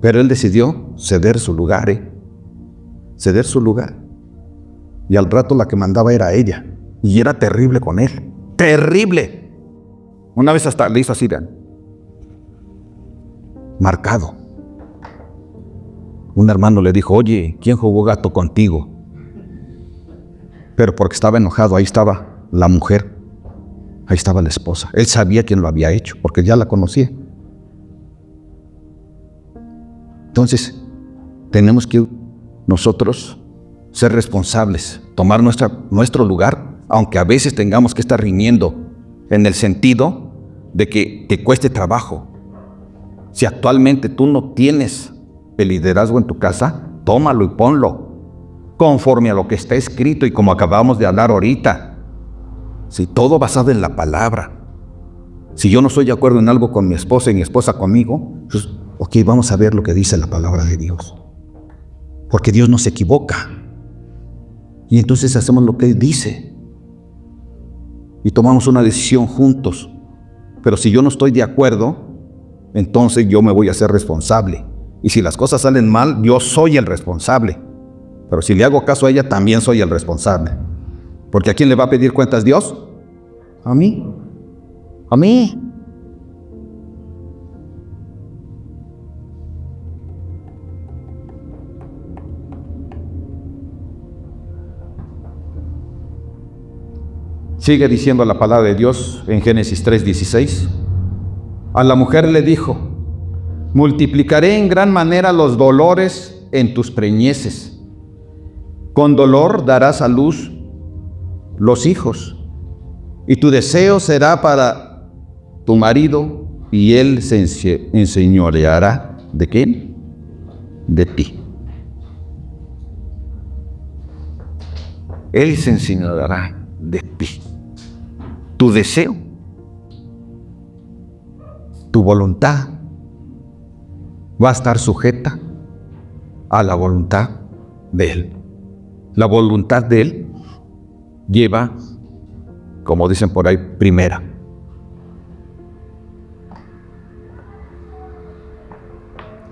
Pero él decidió ceder su lugar, ceder su lugar. Y al rato la que mandaba era ella. Y era terrible con él. ¡Terrible! Una vez hasta le hizo así, vean. Marcado. Un hermano le dijo, oye, ¿quién jugó gato contigo? Pero porque estaba enojado, ahí estaba la mujer. Ahí estaba la esposa. Él sabía quién lo había hecho, porque ya la conocía. Entonces, tenemos que nosotros ser responsables, tomar nuestro lugar, aunque a veces tengamos que estar riñendo, en el sentido de que te cueste trabajo. Si actualmente tú no tienes el liderazgo en tu casa, tómalo y ponlo, conforme a lo que está escrito y como acabamos de hablar ahorita. Si todo basado en la palabra. Si yo no estoy de acuerdo en algo con mi esposa y mi esposa conmigo, pues, ok, vamos a ver lo que dice la palabra de Dios. Porque Dios no se equivoca. Y entonces hacemos lo que Él dice. Y tomamos una decisión juntos. Pero si yo no estoy de acuerdo, entonces yo me voy a hacer responsable. Y si las cosas salen mal, yo soy el responsable. Pero si le hago caso a ella, también soy el responsable. Porque ¿a quién le va a pedir cuentas Dios? A mí. A mí. Sigue diciendo la palabra de Dios en Génesis 3:16. A la mujer le dijo, multiplicaré en gran manera los dolores en tus preñeces. Con dolor darás a luz los hijos, y tu deseo será para tu marido, y él se enseñoreará ¿de quién? De ti. Él se enseñoreará de ti. Tu deseo, tu voluntad va a estar sujeta a la voluntad de Él. La voluntad de Él lleva, como dicen por ahí, primera.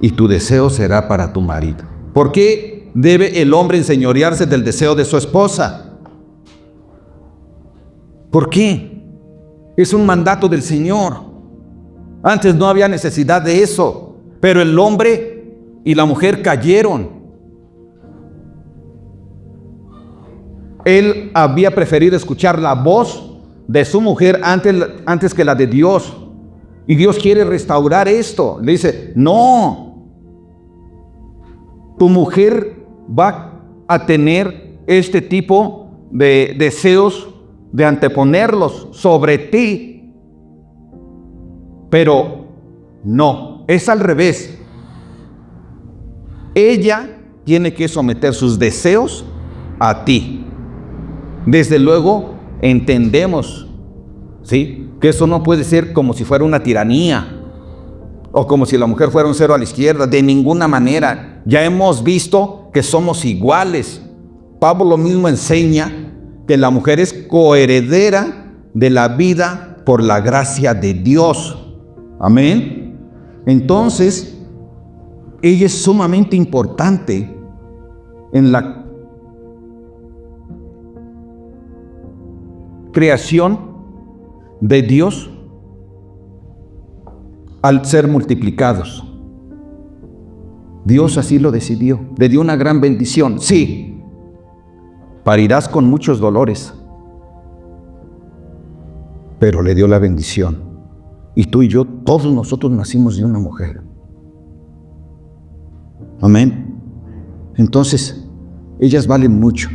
Y tu deseo será para tu marido. ¿Por qué debe el hombre enseñorearse del deseo de su esposa? ¿Por qué? Es un mandato del Señor. Antes no había necesidad de eso, pero el hombre y la mujer cayeron. Él había preferido escuchar la voz de su mujer antes que la de Dios. Y Dios quiere restaurar esto. Le dice, no, tu mujer va a tener este tipo de deseos de anteponerlos sobre ti. Pero no, es al revés. Ella tiene que someter sus deseos a ti. Desde luego entendemos, ¿sí?, que eso no puede ser como si fuera una tiranía o como si la mujer fuera un cero a la izquierda. De ninguna manera. Ya hemos visto que somos iguales. Pablo mismo enseña que la mujer es coheredera de la vida por la gracia de Dios. Amén. Entonces, ella es sumamente importante en la creación de Dios al ser multiplicados. Dios así lo decidió. Le dio una gran bendición. Sí, parirás con muchos dolores, pero le dio la bendición. Y tú y yo, todos nosotros nacimos de una mujer. Amén. Entonces, ellas valen mucho,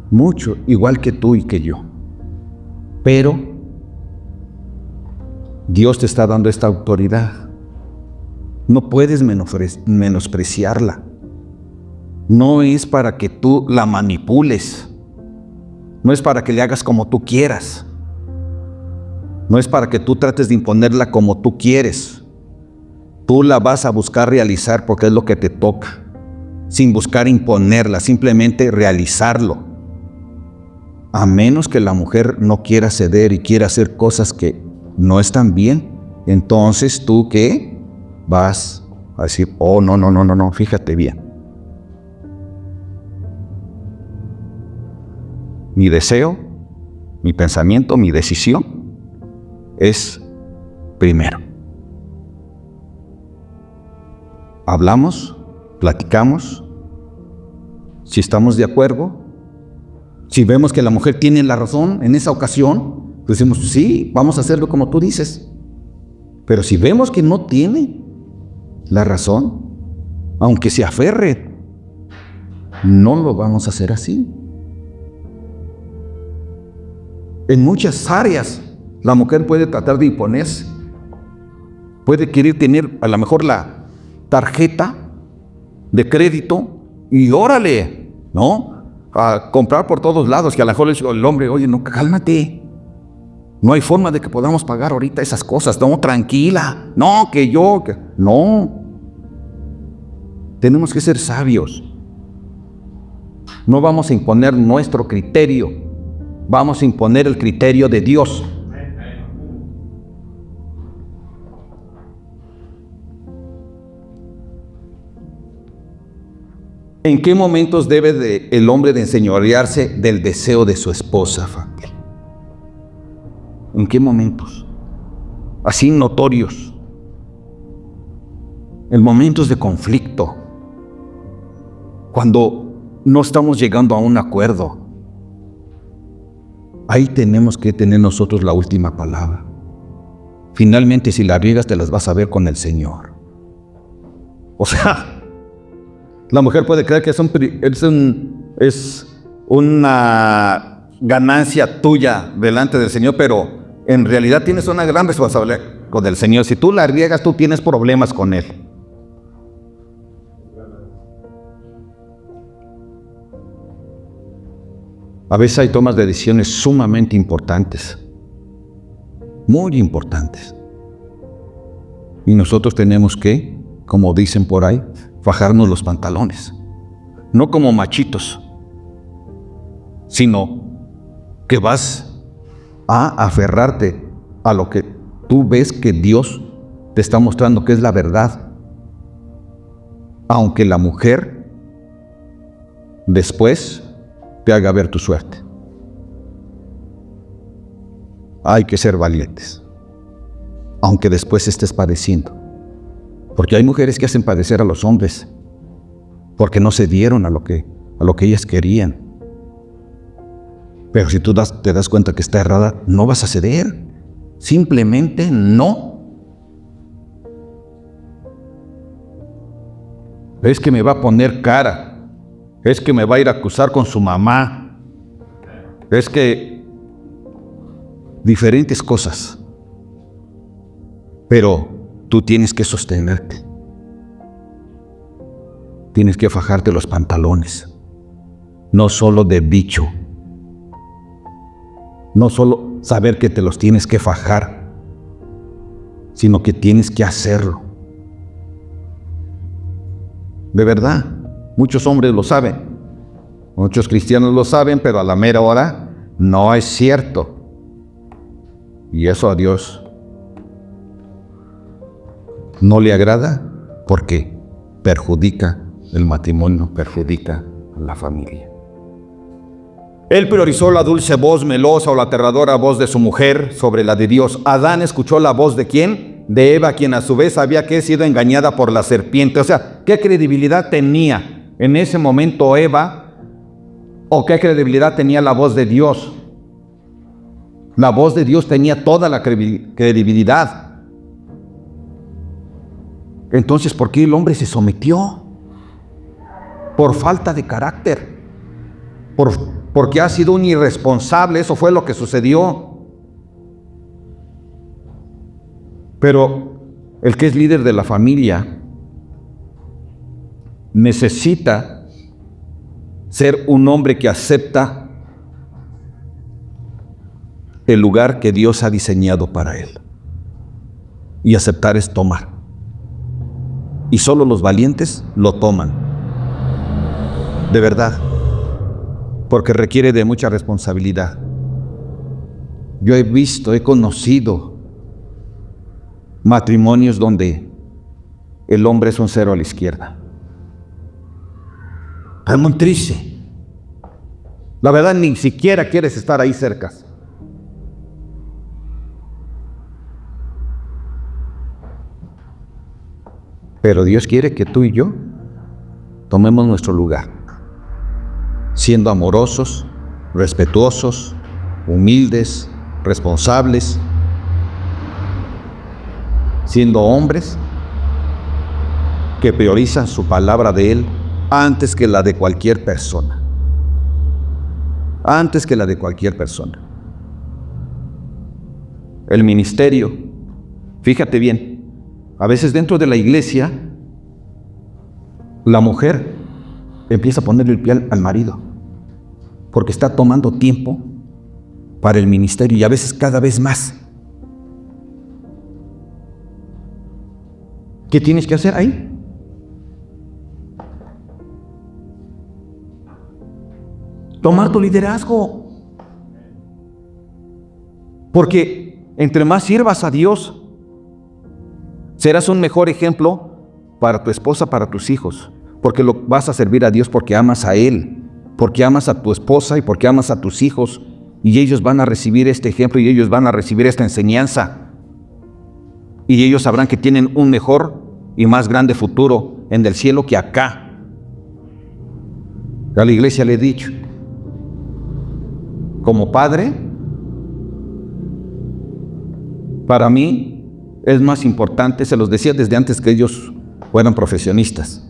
mucho, igual que tú y que yo. Pero Dios te está dando esta autoridad. No puedes menospreciarla. No es para que tú la manipules. No es para que le hagas como tú quieras. No es para que tú trates de imponerla como tú quieres. Tú la vas a buscar realizar porque es lo que te toca, sin buscar imponerla, simplemente realizarlo. A menos que la mujer no quiera ceder y quiera hacer cosas que no están bien, entonces tú, ¿qué? Vas a decir, oh, no, fíjate bien. Mi deseo, mi pensamiento, mi decisión es primero. Hablamos, platicamos, si estamos de acuerdo, si vemos que la mujer tiene la razón en esa ocasión, decimos, sí, vamos a hacerlo como tú dices. Pero si vemos que no tiene la razón, aunque se aferre, no lo vamos a hacer así. En muchas áreas, la mujer puede tratar de imponerse. Puede querer tener a lo mejor la tarjeta de crédito y órale, ¿no? A comprar por todos lados, que a lo mejor el hombre, oye, no, cálmate. No hay forma de que podamos pagar ahorita esas cosas. No, tranquila. No, no. Tenemos que ser sabios. No vamos a imponer nuestro criterio. Vamos a imponer el criterio de Dios. ¿En qué momentos debe el hombre de enseñorearse del deseo de su esposa, familia? ¿En qué momentos? Así notorios. En momentos de conflicto. Cuando no estamos llegando a un acuerdo. Ahí tenemos que tener nosotros la última palabra. Finalmente, si la riegas, te las vas a ver con el Señor. O sea, la mujer puede creer que es una ganancia tuya delante del Señor, pero en realidad tienes una gran responsabilidad con el Señor. Si tú la riegas, tú tienes problemas con Él. A veces hay tomas de decisiones sumamente importantes, muy importantes. Y nosotros tenemos que, como dicen por ahí, fajarnos los pantalones. No como machitos, sino que vas a aferrarte a lo que tú ves que Dios te está mostrando que es la verdad. Aunque la mujer después te haga ver tu suerte. Hay que ser valientes, aunque después estés padeciendo. Porque hay mujeres que hacen padecer a los hombres porque no se dieron a lo que ellas querían. Pero si tú te das cuenta que está errada, no vas a ceder. Simplemente no. Es que me va a poner cara. Es que me va a ir a acusar con su mamá. Es que diferentes cosas. Pero tú tienes que sostenerte. Tienes que fajarte los pantalones. No solo de bicho. No solo saber que te los tienes que fajar, sino que tienes que hacerlo. De verdad, muchos hombres lo saben, muchos cristianos lo saben, pero a la mera hora no es cierto. Y eso a Dios no le agrada porque perjudica el matrimonio, perjudica a la familia. Él priorizó la dulce voz melosa o la aterradora voz de su mujer sobre la de Dios. Adán escuchó la voz ¿de quién? De Eva, quien a su vez había sido engañada por la serpiente. O sea, ¿qué credibilidad tenía en ese momento Eva? ¿O qué credibilidad tenía la voz de Dios? La voz de Dios tenía toda la credibilidad. Entonces, ¿por qué el hombre se sometió? Por falta de carácter. Porque ha sido un irresponsable, eso fue lo que sucedió. Pero el que es líder de la familia necesita ser un hombre que acepta el lugar que Dios ha diseñado para él. Y aceptar es tomar. Y solo los valientes lo toman. De verdad. Porque requiere de mucha responsabilidad. Yo he conocido matrimonios donde el hombre es un cero a la izquierda. Es muy triste. La verdad, ni siquiera quieres estar ahí cerca. Pero Dios quiere que tú y yo tomemos nuestro lugar, siendo amorosos, respetuosos, humildes, responsables, siendo hombres que priorizan su palabra de Él antes que la de cualquier persona. Antes que la de cualquier persona. El ministerio, fíjate bien, a veces dentro de la iglesia, la mujer empieza a ponerle el pie al marido, porque está tomando tiempo para el ministerio y a veces cada vez más. ¿Qué tienes que hacer ahí? Tomar tu liderazgo. Porque entre más sirvas a Dios, serás un mejor ejemplo para tu esposa, para tus hijos. Porque lo vas a servir a Dios porque amas a Él, porque amas a tu esposa y porque amas a tus hijos. Y ellos van a recibir este ejemplo y ellos van a recibir esta enseñanza. Y ellos sabrán que tienen un mejor y más grande futuro en el cielo que acá. A la iglesia le he dicho, como padre, para mí es más importante, se los decía desde antes que ellos fueran profesionistas.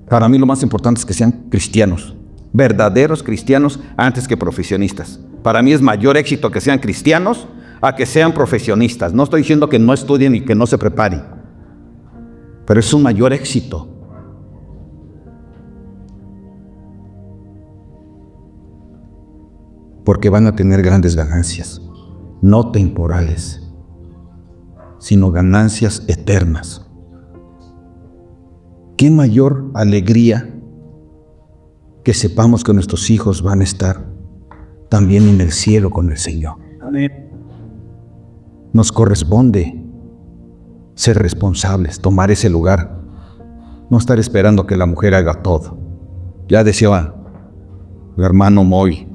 Para mí lo más importante es que sean cristianos, verdaderos cristianos antes que profesionistas. Para mí es mayor éxito que sean cristianos a que sean profesionistas. No estoy diciendo que no estudien y que no se preparen, pero es un mayor éxito. Porque van a tener grandes ganancias, no temporales, sino ganancias eternas. ¿Qué mayor alegría que sepamos que nuestros hijos van a estar también en el cielo con el Señor? Amén. Nos corresponde ser responsables, tomar ese lugar, no estar esperando que la mujer haga todo. Ya decía el hermano Moy,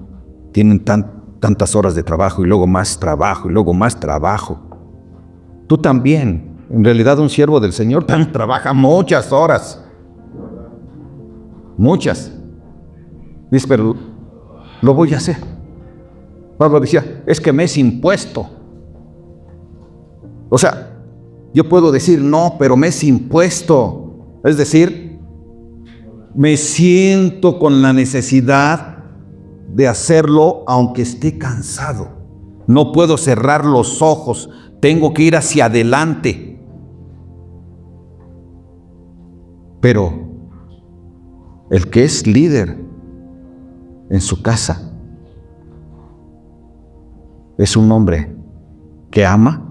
tienen tantas horas de trabajo y luego más trabajo y luego más trabajo. Tú también, en realidad un siervo del Señor trabaja muchas horas. Muchas. Dice, pero lo voy a hacer. Pablo decía, es que me es impuesto. O sea, yo puedo decir, no, pero me es impuesto. Es decir, me siento con la necesidad de hacerlo aunque esté cansado. No puedo cerrar los ojos, tengo que ir hacia adelante. Pero el que es líder en su casa es un hombre que ama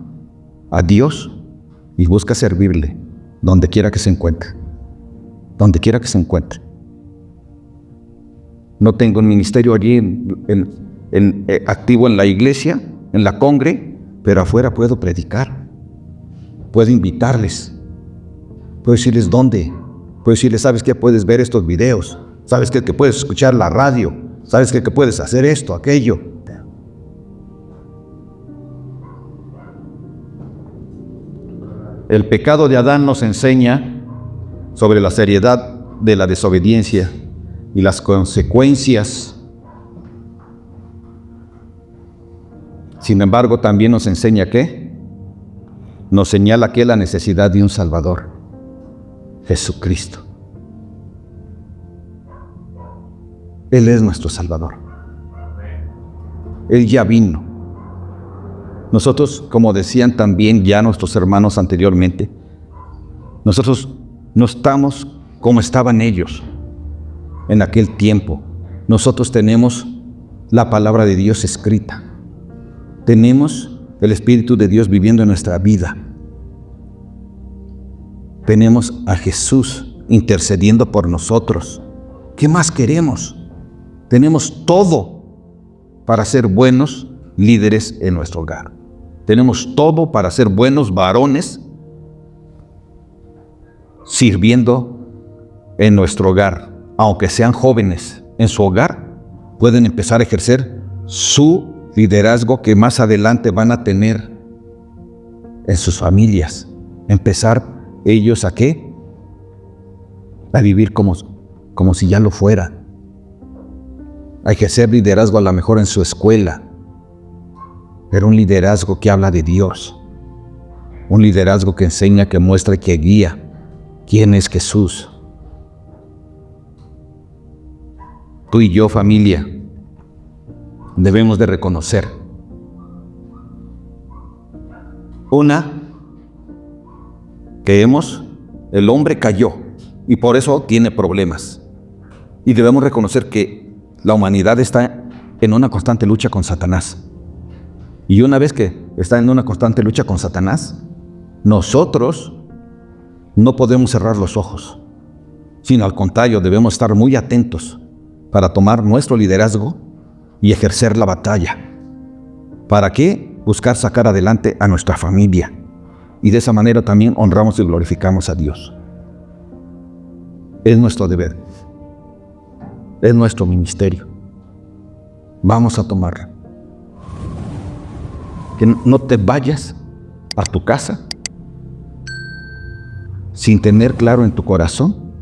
a Dios y busca servirle donde quiera que se encuentre. Donde quiera que se encuentre. No tengo un ministerio allí activo en la iglesia, en la congre, pero afuera puedo predicar. Puedo invitarles. Puedo decirles dónde. Puedo decirles, ¿sabes qué? Puedes ver estos videos. ¿Sabes qué? Que puedes escuchar la radio. ¿Sabes qué? Que puedes hacer esto, aquello. El pecado de Adán nos enseña sobre la seriedad de la desobediencia y las consecuencias. Sin embargo, también nos enseña ¿qué? Nos señala que la necesidad de un Salvador, Jesucristo. Él es nuestro Salvador. Él ya vino. Nosotros, como decían también ya nuestros hermanos anteriormente, nosotros no estamos como estaban ellos en aquel tiempo. Nosotros tenemos la palabra de Dios escrita. Tenemos el Espíritu de Dios viviendo en nuestra vida. Tenemos a Jesús intercediendo por nosotros. ¿Qué más queremos? Tenemos todo para ser buenos líderes en nuestro hogar. Tenemos todo para ser buenos varones sirviendo en nuestro hogar. Aunque sean jóvenes en su hogar, pueden empezar a ejercer su liderazgo que más adelante van a tener en sus familias. Empezar ellos ¿a qué? A vivir como si ya lo fueran. A ejercer liderazgo a lo mejor en su escuela, pero un liderazgo que habla de Dios. Un liderazgo que enseña, que muestra, que guía quién es Jesús. Tú y yo, familia, debemos de reconocer que el hombre cayó y por eso tiene problemas. Y debemos reconocer que la humanidad está en una constante lucha con Satanás. Y una vez que está en una constante lucha con Satanás, nosotros no podemos cerrar los ojos, sino al contrario, debemos estar muy atentos para tomar nuestro liderazgo y ejercer la batalla. ¿Para qué? Buscar sacar adelante a nuestra familia. Y de esa manera también honramos y glorificamos a Dios. Es nuestro deber. Es nuestro ministerio. Vamos a tomarla. Que no te vayas a tu casa sin tener claro en tu corazón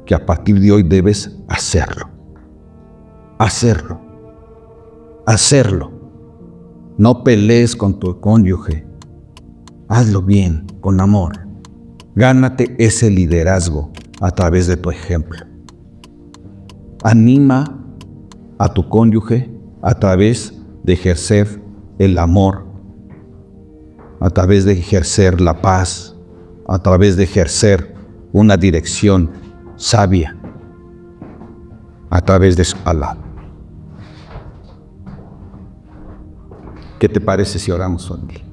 que a partir de hoy debes hacerlo. Hacerlo. Hacerlo. No pelees con tu cónyuge. Hazlo bien, con amor. Gánate ese liderazgo a través de tu ejemplo. Anima a tu cónyuge a través de ejercer el amor, a través de ejercer la paz, a través de ejercer una dirección sabia, a través de su palabra. ¿Qué te parece si oramos, familia?